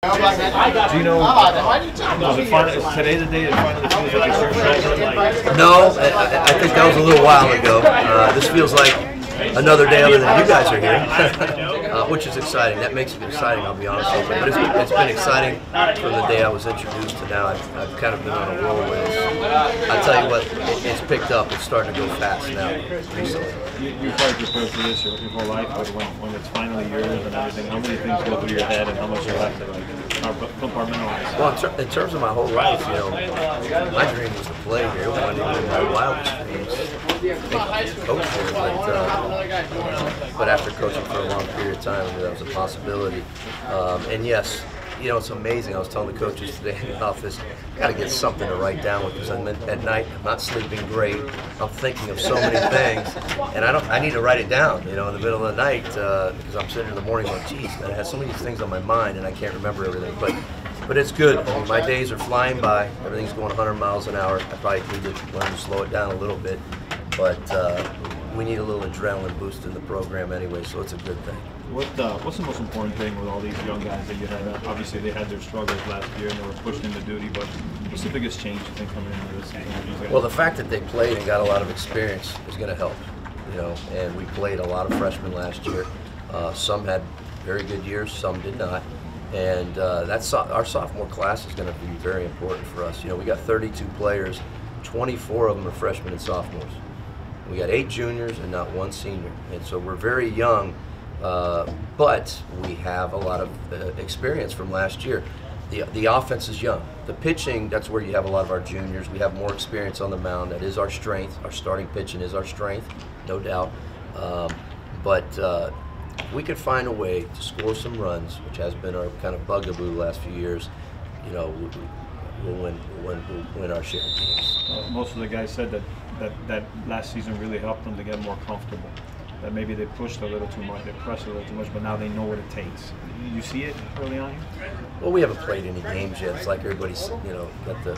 Gino, is today the day it finally feels like it's your shoulder? No, I think that was a little while ago. This feels like another day other than you guys are here, which is exciting. That makes it exciting, I'll be honest with you. But it's been exciting from the day I was introduced to now. I've kind of been on a roll with this. I'll tell you what, it's picked up. It's starting to go fast now recently. You've tried to prepare for this your whole life, but when it's finally yours and everything, how many things go through your head and how much you have to compartmentalize? Well, in terms of my whole life, you know, my dream was to play here. It wasn't even my wildest dreams. Coach here, but after coaching for a long period of time, I knew that was a possibility. And yes, you know, it's amazing. I was telling the coaches today in the office, I got to get something to write down with because at night I'm not sleeping great. I'm thinking of so many things, and I need to write it down. You know, in the middle of the night because I'm sitting in the morning going, geez, man, I have so many things on my mind and I can't remember everything. But it's good. I mean, my days are flying by. Everything's going 100 miles an hour. I probably need to learn to slow it down a little bit, but we need a little adrenaline boost in the program anyway, so it's a good thing. What's the most important thing with all these young guys that you had? Obviously, they had their struggles last year and they were pushed into duty, but what's the biggest change you think coming into this season? Well, the fact that they played and got a lot of experience is going to help, you know, and we played a lot of freshmen last year. Some had very good years, some did not. And our sophomore class is going to be very important for us. You know, we got 32 players, 24 of them are freshmen and sophomores. We got 8 juniors and not 1 senior, and so we're very young, but we have a lot of experience from last year. The offense is young. The pitching, that's where you have a lot of our juniors. We have more experience on the mound. That is our strength. Our starting pitching is our strength, no doubt. But we could find a way to score some runs, which has been our kind of bugaboo the last few years. You know, we'll win our share of games. Most of the guys said that last season really helped them to get more comfortable. That maybe they pushed a little too much, they pressed a little too much, but now they know what it takes. You see it early on here? Well, we haven't played any games yet. It's like everybody's, you know, got the,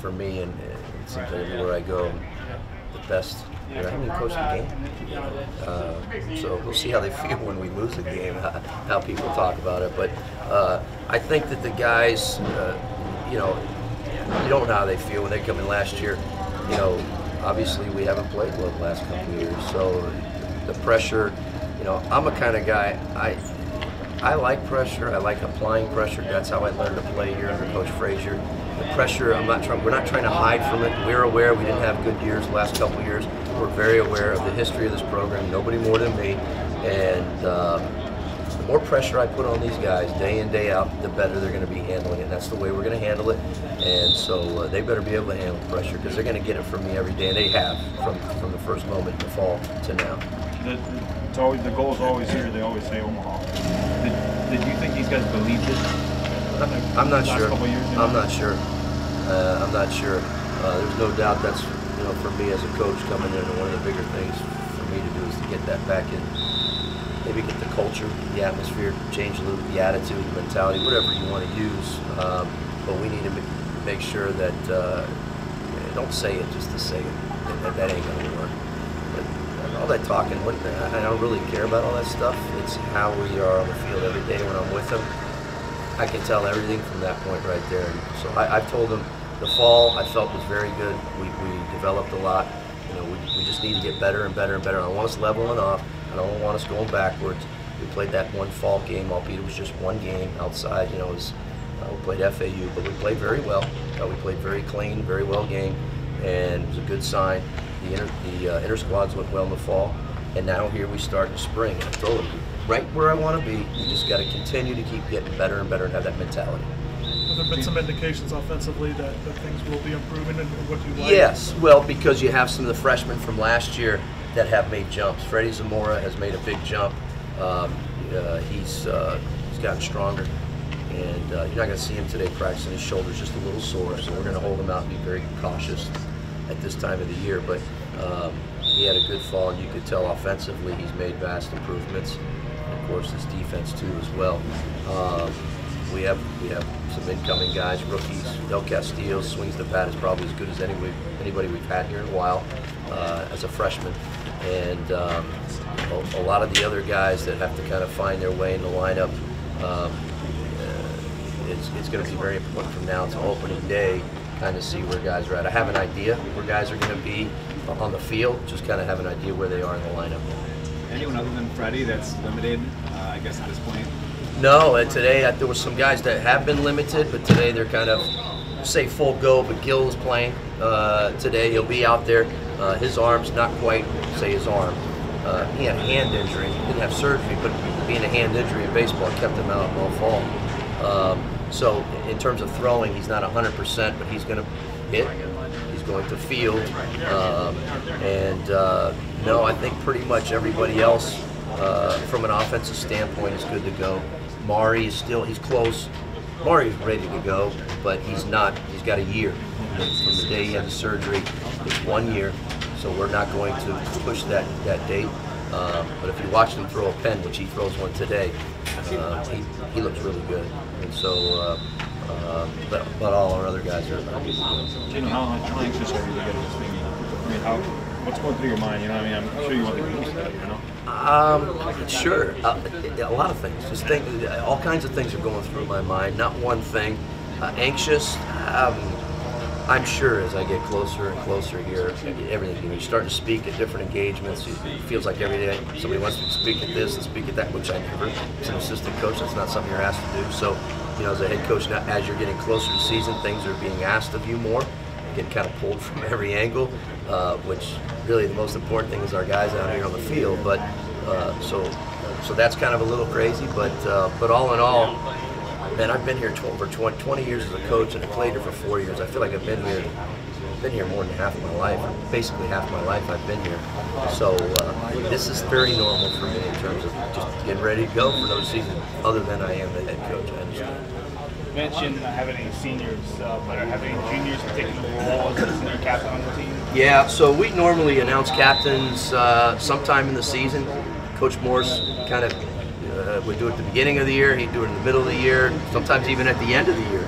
for me, and it seems like everywhere I go, the best. I haven't even coached a game. So we'll see how they feel when we lose a game, how people talk about it. But I think that the guys, you know, you don't know how they feel when they come in last year. You know, obviously we haven't played well the last couple of years, so the pressure, you know, I'm a kind of guy, I like pressure, I like applying pressure. That's how I learned to play here under Coach Frazier. The pressure, we're not trying to hide from it. We're aware we didn't have good years the last couple of years. We're very aware of the history of this program, nobody more than me, and the more pressure I put on these guys day in, day out, the better they're going to be handling it. That's the way we're going to handle it, and so they better be able to handle pressure because they're going to get it from me every day, and they have from the first moment in the fall to now. The goal is always here. They always say Omaha. Did you think these guys believed it? I'm not sure. I'm not sure. I'm not sure. There's no doubt that's, you know, for me as a coach coming in, one of the bigger things for me to do is to get that back in. Maybe get the culture, the atmosphere, change the attitude, the mentality, whatever you want to use. But we need to make sure that don't say it just to say it. That ain't going to work. But all that talking, I don't really care about all that stuff. It's how we are on the field every day when I'm with them. I can tell everything from that point right there. And so I've told them the fall I felt was very good. We developed a lot. You know, we just need to get better and better and better. I don't want us leveling off. I don't want us going backwards. We played that one fall game, albeit it was just one game outside. You know, we played FAU, but we played very well. We played very clean, very well game, and it was a good sign. The inter squads went well in the fall, and now here we start in spring. I told them, right where I want to be. We just got to continue to keep getting better and better and have that mentality. Have there been some indications offensively that things will be improving, and what do you like? Yes, well, because you have some of the freshmen from last year that have made jumps. Freddie Zamora has made a big jump. He's gotten stronger, and you're not going to see him today practicing. His shoulder's just a little sore, so we're going to hold him out and be very cautious at this time of the year. But he had a good fall, and you could tell offensively he's made vast improvements. And of course, his defense too as well. We have some incoming guys, rookies. Del Castillo swings the bat is probably as good as anybody we've had here in a while as a freshman. And a lot of the other guys that have to kind of find their way in the lineup, it's going to be very important from now to opening day, kind of see where guys are at. I have an idea where guys are going to be on the field, just kind of have an idea where they are in the lineup. Anyone other than Freddie that's limited, I guess, at this point? No, today there were some guys that have been limited, but today they're kind of, say, full go, but Gil is playing today. He'll be out there. His arm's not quite, say, his arm. He had a hand injury. He didn't have surgery, but being a hand injury in baseball kept him out all fall. So in terms of throwing, he's not 100%, but he's going to hit. He's going to field. No, I think pretty much everybody else from an offensive standpoint is good to go. Mari is still, he's close. Mari's ready to go, but he's not. He's got a year. From the day he had the surgery, it's 1 year. So we're not going to push that date. But if you watch him throw a pen, which he throws one today, he looks really good. And so, but all our other guys are good to go. Gino, how anxious are you to get this thing? I mean, what's going through your mind? You know what I mean? I'm sure you want to get used to that, you know? Sure. A lot of things. Just all kinds of things are going through my mind. Not one thing. Anxious. I'm sure as I get closer and closer here, everything, you start to speak at different engagements. It feels like every day somebody wants to speak at this and speak at that, which I never. As an assistant coach, that's not something you're asked to do. So, as a head coach, now, as you're getting closer to season, things are being asked of you more. You get kind of pulled from every angle, which really the most important thing is our guys out here on the field. But so that's kind of a little crazy. But all in all, man, I've been here for 20 years as a coach, and I played here for 4 years. I feel like I've been here more than half of my life. Basically half my life I've been here. So this is very normal for me in terms of just getting ready to go for another season, other than I am the head coach. I understand. You mentioned having any seniors, but are having juniors taking the role as a senior captain on the team? Yeah, so we normally announce captains sometime in the season. Coach Morse kind of would do it at the beginning of the year, he'd do it in the middle of the year, sometimes even at the end of the year.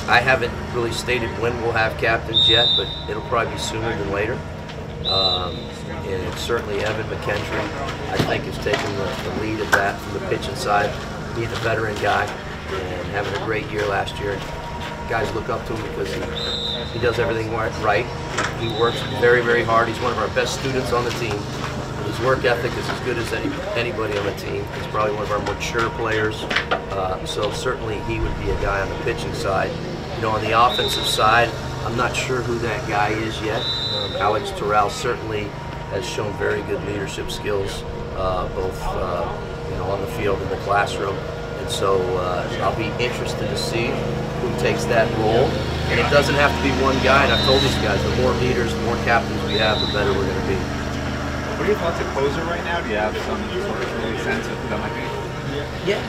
I haven't really stated when we'll have captains yet, but it'll probably be sooner than later. And certainly Evan McKentry, I think, has taken the lead of that from the pitching side. He's a veteran guy and having a great year last year. Guys look up to him because he does everything right. He works very, very hard. He's one of our best students on the team. His work ethic is as good as anybody on the team. He's probably one of our mature players. So certainly he would be a guy on the pitching side. On the offensive side, I'm not sure who that guy is yet. Alex Terrell certainly has shown very good leadership skills, both on the field and the classroom. And so I'll be interested to see who takes that role. And it doesn't have to be one guy. And I've told these guys, the more leaders, the more captains we have, the better we're going to be. What are your thoughts of closer right now? Do you have some sort of early sense of who that might be? Yeah.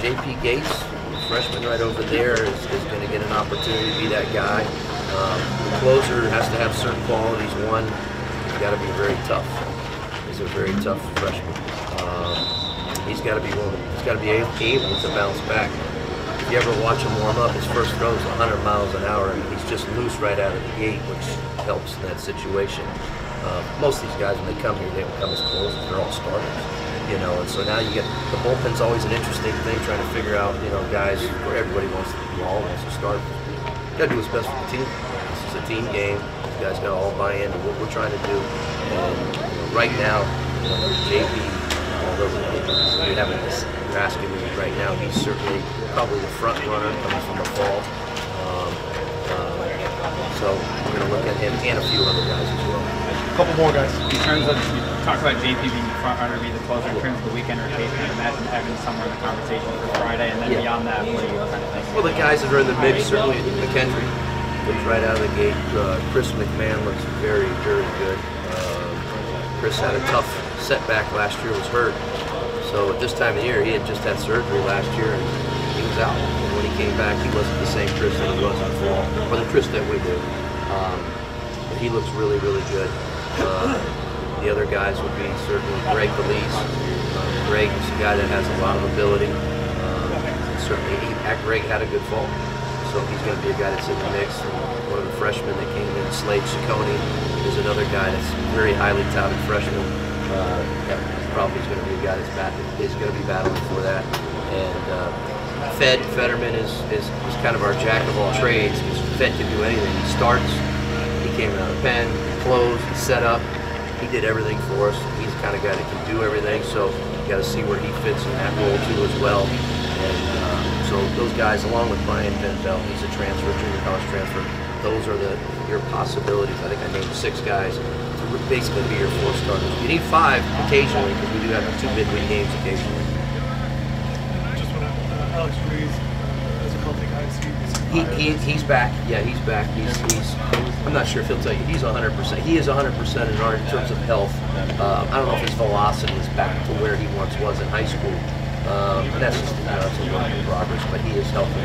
JP Gates, the freshman right over there, is going to get an opportunity to be that guy. The closer has to have certain qualities. One, he's got to be very tough. He's a very tough freshman. He's got to be willing. He's got to be able to bounce back. If you ever watch him warm up, his first throw is 100 miles an hour, and he's just loose right out of the gate, which helps in that situation. Most of these guys, when they come here, they don't come as close as they're all starters, and so now you get, the bullpen's always an interesting thing, trying to figure out, guys where everybody wants to start. You gotta do what's best for the team. This is a team game. These guys gotta all buy into what we're trying to do. And right now, JP, although you're asking me right now, he's certainly probably the front runner coming from the fall. So we're gonna look at him and a few other guys as well. A couple more guys. In terms of, you talked about JP being the front runner, being the closer in terms of the weekend rotation. I imagine Evan somewhere in the conversation for Friday, and then beyond that, what do you kind of think? Well, the guys that are in the mix, certainly McKentry looks right out of the gate. Chris McMahon looks very, very good. Chris had a tough setback last year, was hurt. So at this time of year, he had just had surgery last year, and he was out. And when he came back, he wasn't the same Chris that he was in the fall, or the Chris that we do. But he looks really, really good. The other guys would be certainly Greg Belize. Greg is a guy that has a lot of ability. Certainly, Greg had a good fall, so he's going to be a guy that's in the mix. And one of the freshmen that came in, Slade Ciccone, is another guy that's very highly touted freshman. Probably is going to be a guy that's going to be battling for that. And Fetterman is kind of our jack of all trades. Fed can do anything. He starts, he came out of the pen, he closed, he set up, he did everything for us. He's the kind of guy that can do everything, so you got to see where he fits in that role too as well. And so those guys, along with Brian Benbell, he's a transfer, junior college transfer. Those are your possibilities. I think I named 6 guys to basically be your 4 starters. You need 5 occasionally because we do have 2 midweek games occasionally. Just when Alex Ruiz as a healthy guy, He's back. Yeah, he's back. He's. I'm not sure if he'll tell you. He's 100%. He is 100% in terms of health. I don't know if his velocity is back to where he once was in high school. And that's just, that's a work in progress. But he is healthy.